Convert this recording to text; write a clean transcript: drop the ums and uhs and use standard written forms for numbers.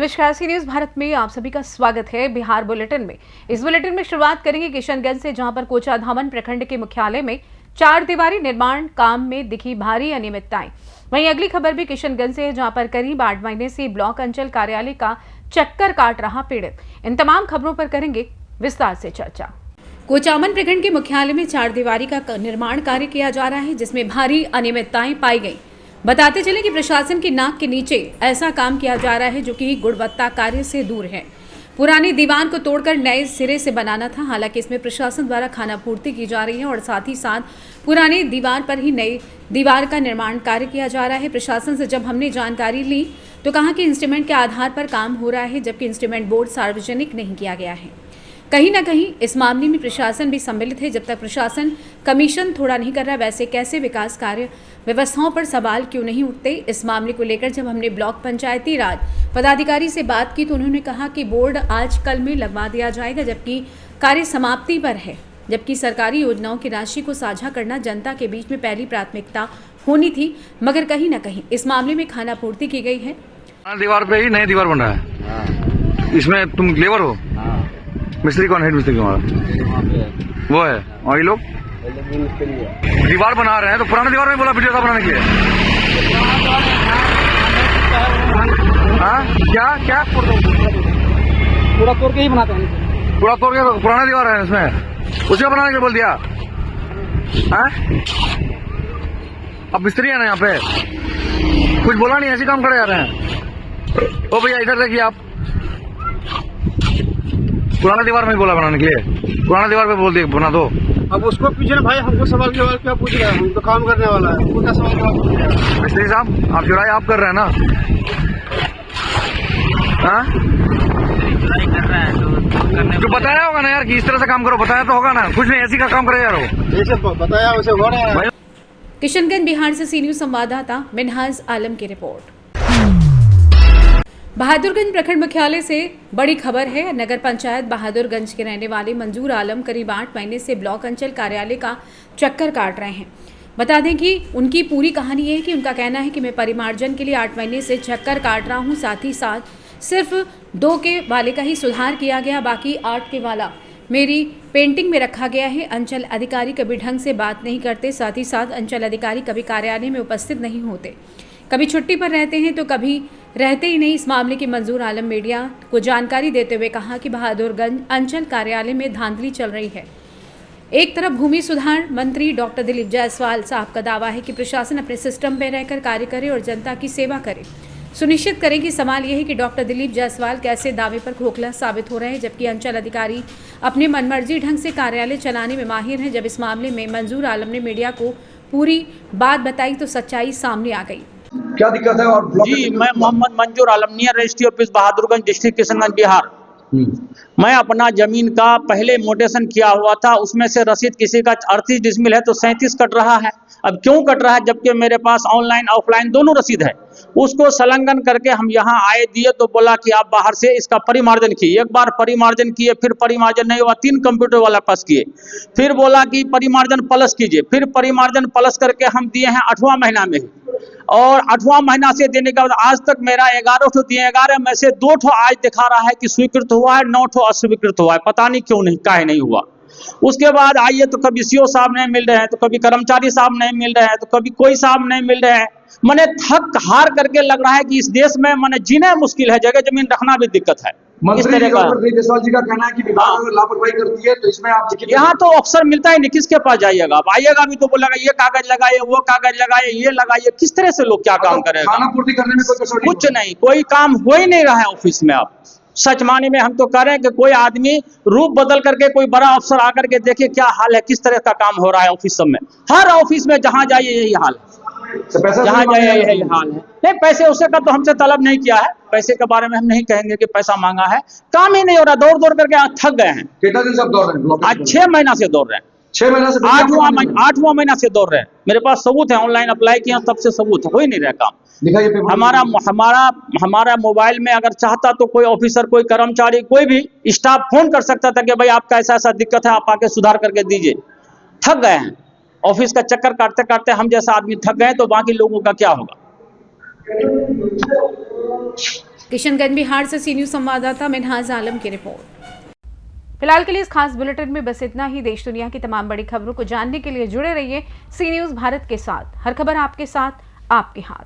नमस्कार, सी न्यूज भारत में आप सभी का स्वागत है। बिहार बुलेटिन में इस बुलेटिन में शुरुआत करेंगे किशनगंज से, जहां पर कोचाधामन प्रखंड के मुख्यालय में 4 दीवारी निर्माण काम में दिखी भारी अनियमितताएं। वहीं अगली खबर भी किशनगंज से है, जहां पर करीब 8 महीने से ब्लॉक अंचल कार्यालय का चक्कर काट रहा पीड़ित। इन तमाम खबरों पर करेंगे विस्तार से चर्चा। कोचामन प्रखंड के मुख्यालय में 4 दीवारी का निर्माण कार्य किया जा रहा है, जिसमें भारी अनियमितताएं पाई गई। बताते चले कि प्रशासन की नाक के नीचे ऐसा काम किया जा रहा है जो कि गुणवत्ता कार्य से दूर है। पुरानी दीवार को तोड़कर नए सिरे से बनाना था। हालांकि इसमें प्रशासन द्वारा खानापूर्ति की जा रही है और साथ ही साथ पुरानी दीवार पर ही नई दीवार का निर्माण कार्य किया जा रहा है। प्रशासन से जब हमने जानकारी ली तो कहा कि इंस्ट्रूमेंट के आधार पर काम हो रहा है, जबकि इंस्ट्रूमेंट बोर्ड सार्वजनिक नहीं किया गया है। कहीं ना कहीं इस मामले में प्रशासन भी सम्मिलित है। जब तक प्रशासन कमीशन थोड़ा नहीं कर रहा, वैसे कैसे विकास कार्य व्यवस्थाओं पर सवाल क्यों नहीं उठते। इस मामले को लेकर जब हमने ब्लॉक पंचायती राज पदाधिकारी से बात की तो उन्होंने कहा कि बोर्ड आज कल में लगवा दिया जाएगा, जबकि कार्य समाप्ति पर है। जबकि सरकारी योजनाओं की राशि को साझा करना जनता के बीच में पहली प्राथमिकता होनी थी, मगर कहीं ना कहीं इस मामले में खानापूर्ति की गई है। दीवार पे ही नई दीवार बन रहा है। इसमें तुम लेबर हो? मिस्त्री कौन है? मिस्त्री कौन वो है? और ये लोग दीवार बना रहे हैं तो पुराने दीवार में बोला वीडियो का बनाने के लिए। हाँ, क्या पूरा तोड़ के ही बनाते हैं। पूरा तोड़ के पुराना दीवार है इसमें, उसे बनाने के लिए बोल दिया। हाँ, अब मिस्त्री है ना यहाँ पे, कुछ बोला नहीं, ऐसे काम करे जा रहे हैं। ओ भैया इधर देखिए, आप पुराना दीवार में बोला बनाने के लिए, पुराना दीवार पे बोल दिया बना दो। अब उसको पूछे ना भाई, हमको सवाल जवाब क्या पूछ रहे हैं? हम तो काम करने वाला है, हमको क्या सवाल जवाब पूछ रहे हैं? मिस्त्री साहब, आप चुराई आप कर रहे हैं ना? हाँ, तो बताया होगा ना यार कि इस तरह से काम करो, बताया तो होगा ना। कुछ नहीं, ऐसी का काम करे यार हो। जैसे बताया वैसे हो रहा है। किशनगंज बिहार से सी न्यूज संवाददाता मिनहाज आलम की रिपोर्ट। बहादुरगंज प्रखंड मुख्यालय से बड़ी खबर है। नगर पंचायत बहादुरगंज के रहने वाले मंजूर आलम करीब 8 महीने से ब्लॉक अंचल कार्यालय का चक्कर काट रहे हैं। बता दें कि उनकी पूरी कहानी ये है कि उनका कहना है कि मैं परिमार्जन के लिए 8 महीने से चक्कर काट रहा हूँ। साथ ही साथ सिर्फ 2 के वाले का ही सुधार किया गया, बाकी 8 के वाला मेरी पेंटिंग में रखा गया है। अंचल अधिकारी कभी ढंग से बात नहीं करते। साथ ही साथ अंचल अधिकारी कभी कार्यालय में उपस्थित नहीं होते, कभी छुट्टी पर रहते हैं तो कभी रहते ही नहीं। इस मामले की मंजूर आलम मीडिया को जानकारी देते हुए कहा कि बहादुरगंज अंचल कार्यालय में धांधली चल रही है। एक तरफ भूमि सुधार मंत्री डॉक्टर दिलीप जायसवाल साहब का दावा है कि प्रशासन अपने सिस्टम में रहकर कार्य करे और जनता की सेवा करे। सुनिश्चित करें कि सवाल यह है कि डॉक्टर दिलीप जायसवाल कैसे दावे पर खोखला साबित हो रहे हैं, जबकि अंचल अधिकारी अपने मनमर्जी ढंग से कार्यालय चलाने में माहिर हैं। जब इस मामले में मंजूर आलम ने मीडिया को पूरी बात बताई तो सच्चाई सामने आ गई। क्या दिक्कत है? और जी, मैं Mohammad Manzoor Alam, near registry office Bahadurganj, district Kishanganj, Bihar. मैं अपना जमीन का पहले मोटेशन किया हुआ था, उसमें से रसीद किसी का 38 डिसमिल है तो 37 कट रहा है। अब क्यों कट रहा है, जबकि मेरे पास ऑनलाइन ऑफलाइन दोनों रसीद है। उसको संलग्न करके हम यहाँ आए दिए तो बोला कि आप बाहर से इसका परिमार्जन किए। एक बार परिमार्जन किए, फिर परिमार्जन नहीं हुआ, 3 कंप्यूटर वाला पास किए। फिर बोला कि परिमार्जन प्लस कीजिए, फिर परिमार्जन प्लस करके हम दिए हैं 8वां महीना में ही। और 8वां महीना से देने के बाद आज तक मेरा 11 ठो दिए, 11 में से 2 ठो आज दिखा रहा है कि स्वीकृत हुआ है, 9 ठो अस्वीकृत हुआ है। पता नहीं क्यों नहीं, काहे नहीं हुआ। उसके बाद आइए तो कभी सीओ साहब नहीं मिल रहे हैं, तो कभी कर्मचारी साहब नहीं मिल रहे हैं, तो कभी कोई साहब नहीं मिल रहे हैं। मैंने थक हार करके लग रहा है कि इस देश में मैंने जीना मुश्किल है, जगह जमीन रखना भी दिक्कत है। इस तरह का जायसवाल जी का कहना है कि विभाग लापरवाही करती है, तो इसमें आप यहाँ तो अफसर मिलता ही नहीं, किसके पास जाइएगा? आप आइएगा भी तो बोलेगा ये कागज लगाइए, वो कागज लगाइए, ये लगाइए। किस तरह से लोग क्या काम करेगा? खानापूर्ति करने में कोई कसर कुछ नहीं, कोई काम हो ही नहीं रहा है ऑफिस में। आप सच माने में हम तो कह रहे हैं कि कोई आदमी रूप बदल करके कोई बड़ा अफसर आकर के देखिए क्या हाल है, किस तरह का काम हो रहा है ऑफिस सब में। हर ऑफिस में जहां जाइए यही हाल है, जहां जाइए यही हाल है। नहीं, पैसे उसे का तो हमसे तलब नहीं किया है, पैसे के बारे में हम नहीं कहेंगे कि पैसा मांगा है। काम ही नहीं हो रहा, दौड़ दौड़ करके थक गए हैं। कितना दिन से दौड़ रहे हैं? आज 6 महीना से दौड़ रहे हैं। 6 महीना से 8वां महीना से दौड़ रहे हैं। मेरे पास सबूत है, ऑनलाइन अप्लाई किया तब से सबूत है, हो ही नहीं रहा काम। हमारा मोबाइल में अगर चाहता तो कोई ऑफिसर, कोई कर्मचारी, कोई भी स्टाफ फोन कर सकता था कि भाई आपका ऐसा ऐसा दिक्कत है, आप आके सुधार करके दीजिए। थक गए हैं, ऑफिस का चक्कर काटते काटते हम जैसा आदमी थक गए तो बाकी लोगों का क्या होगा। किशनगंज बिहार से सी न्यूज संवाददाता मिनहाज आलम की रिपोर्ट। फिलहाल के लिए इस खास बुलेटिन में बस इतना ही। देश दुनिया की तमाम बड़ी खबरों को जानने के लिए जुड़े रहिए सी न्यूज भारत के साथ। हर खबर आपके साथ, आपके हाथ।